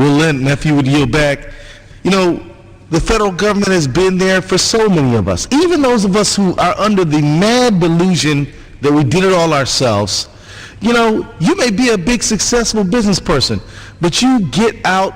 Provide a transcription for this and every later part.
Well, Lynn, if you would yield back, the federal government has been there for so many of us, even those of us who are under the mad delusion that we did it all ourselves. You may be a big successful business person, but you get out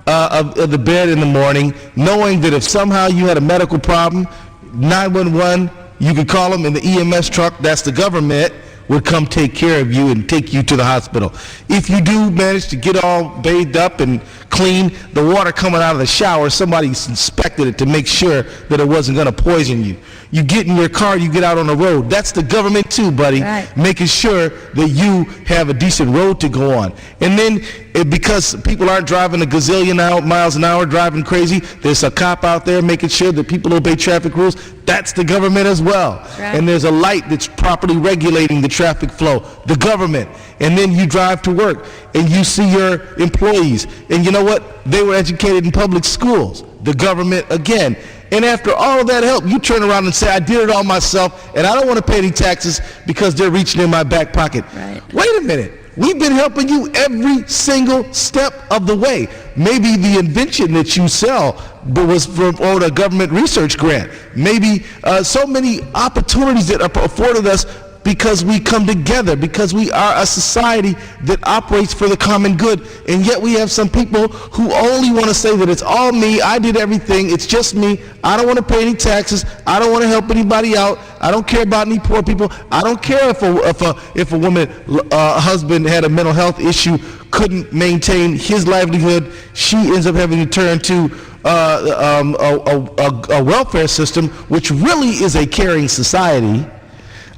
of the bed in the morning knowing that if somehow you had a medical problem, 911, you could call them in the EMS truck, that's the government, would come take care of you and take you to the hospital. If you do manage to get all bathed up and clean, the water coming out of the shower, somebody inspected it to make sure that it wasn't going to poison you. You get in your car, you get out on the road. That's the government too, buddy, right. Making sure that you have a decent road to go on. And then because people aren't driving a gazillion miles an hour, driving crazy, there's a cop out there making sure that people obey traffic rules. That's the government as well. Right. And there's a light that's properly regulating the traffic flow, the government. And then you drive to work and you see your employees. And you know what? They were educated in public schools, the government again. And after all of that help, you turn around and say, I did it all myself, and I don't want to pay any taxes because they're reaching in my back pocket. Right. Wait a minute. We've been helping you every single step of the way. Maybe the invention that you sell was from a government research grant. Maybe so many opportunities that are afforded us because we come together, because we are a society that operates for the common good. And yet we have some people who only want to say that it's all me, I did everything, it's just me, I don't want to pay any taxes, I don't want to help anybody out, I don't care about any poor people, I don't care if a woman, husband had a mental health issue, couldn't maintain his livelihood, she ends up having to turn to a welfare system, which really is a caring society.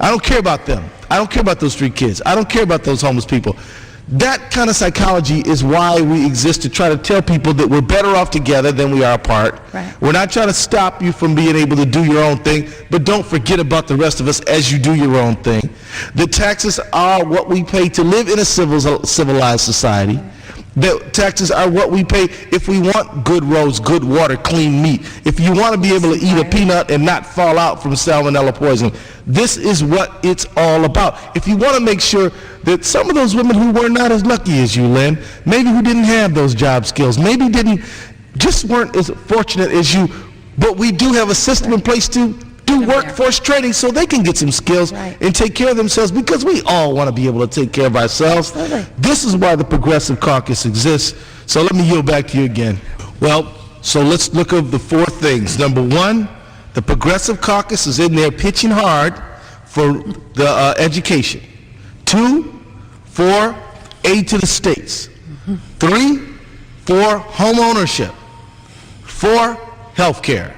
I don't care about them. I don't care about those street kids. I don't care about those homeless people. That kind of psychology is why we exist, to try to tell people that we're better off together than we are apart. Right. We're not trying to stop you from being able to do your own thing, but don't forget about the rest of us as you do your own thing. The taxes are what we pay to live in a civilized society. The taxes are what we pay if we want good roads, good water, clean meat. If you want to be able to eat a peanut and not fall out from salmonella poisoning. This is what it's all about. If you want to make sure that some of those women who were not as lucky as you, Lynn, maybe who didn't have those job skills, maybe just weren't as fortunate as you, but we do have a system in place to do workforce training so they can get some skills and take care of themselves, because we all want to be able to take care of ourselves. Absolutely. This is why the Progressive Caucus exists. So let me yield back to you again. Well, so let's look at the four things. Number one, the Progressive Caucus is in there pitching hard for the education. 2, for aid to the states. 3, for home ownership. 4, health care.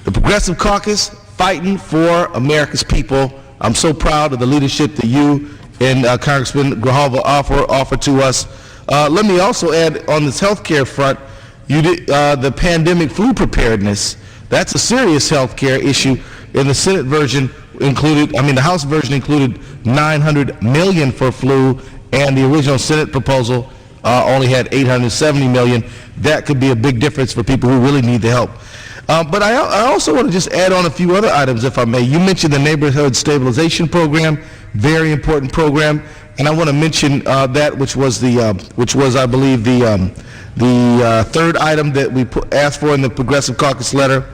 The Progressive Caucus fighting for America's people. I'm so proud of the leadership that you and Congressman Grijalva offer to us. Let me also add, on this health care front, the pandemic flu preparedness. That's a serious health care issue. In the Senate version the House version included $900 million for flu, and the original Senate proposal only had $870 million. That could be a big difference for people who really need the help. But I also want to just add on a few other items, if I may. You mentioned the Neighborhood Stabilization Program, very important program, and I want to mention that, which was I believe the third item that we asked for in the Progressive Caucus letter.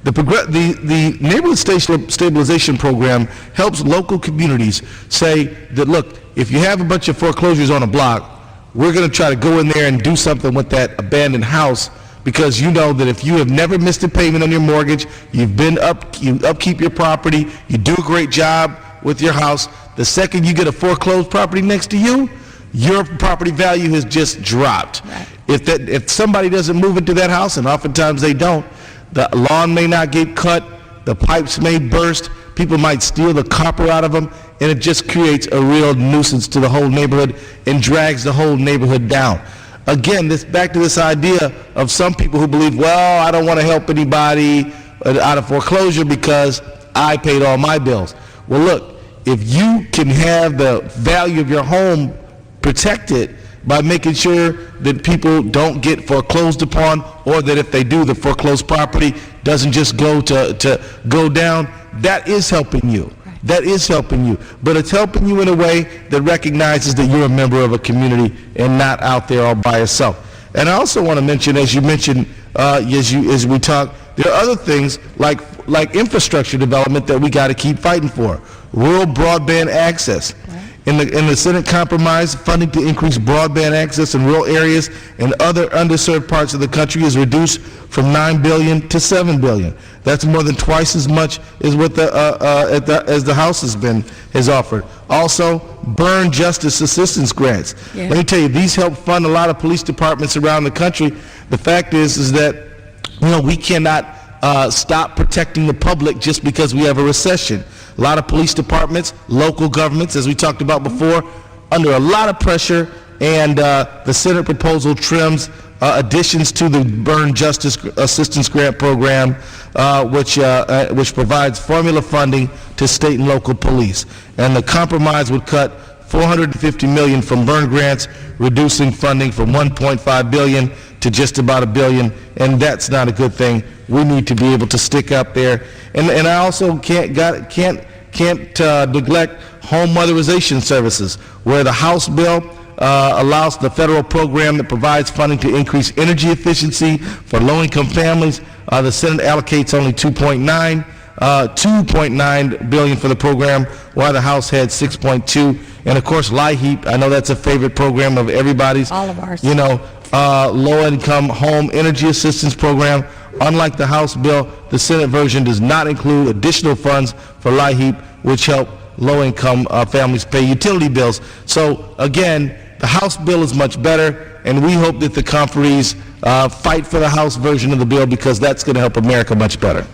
The Neighborhood Stabilization Program helps local communities say that, look, if you have a bunch of foreclosures on a block, we're going to try to go in there and do something with that abandoned house, because you know that if you have never missed a payment on your mortgage, you upkeep your property, you do a great job with your house, the second you get a foreclosed property next to you, your property value has just dropped. Right. If somebody doesn't move into that house, and oftentimes they don't, the lawn may not get cut, the pipes may burst, people might steal the copper out of them, and it just creates a real nuisance to the whole neighborhood and drags the whole neighborhood down. Again, back to this idea of some people who believe, well, I don't want to help anybody out of foreclosure because I paid all my bills. Well, look, if you can have the value of your home protected by making sure that people don't get foreclosed upon, or that if they do, the foreclosed property doesn't just go down, that is helping you. That is helping you. But it's helping you in a way that recognizes that you're a member of a community and not out there all by yourself. And I also want to mention, as you mentioned, as we talk, there are other things like infrastructure development that we got to keep fighting for. Rural broadband access. In the Senate compromise, funding to increase broadband access in rural areas and other underserved parts of the country is reduced from $9 billion to $7 billion. That's more than twice as much as what as the House has offered. Also, burn justice assistance grants. Yeah. Let me tell you, these help fund a lot of police departments around the country. The fact is that we cannot stop protecting the public just because we have a recession. A lot of police departments, local governments, as we talked about before, under a lot of pressure, and the Senate proposal trims additions to the Burn Justice Assistance Grant Program, which provides formula funding to state and local police. And the compromise would cut $450 million from burn grants, reducing funding from $1.5 billion to just about $1 billion, and that's not a good thing. We need to be able to stick up there. And I also can't neglect home motherization services, where the House bill allows the federal program that provides funding to increase energy efficiency for low-income families. The Senate allocates only $2.9 billion for the program, while the House had $6.2. And of course, LIHEAP, I know that's a favorite program of everybody's. All of ours. Low-income home energy assistance program. Unlike the House bill, the Senate version does not include additional funds for LIHEAP, which help low-income families pay utility bills. So again, the House bill is much better, and we hope that the conferees fight for the House version of the bill, because that's going to help America much better.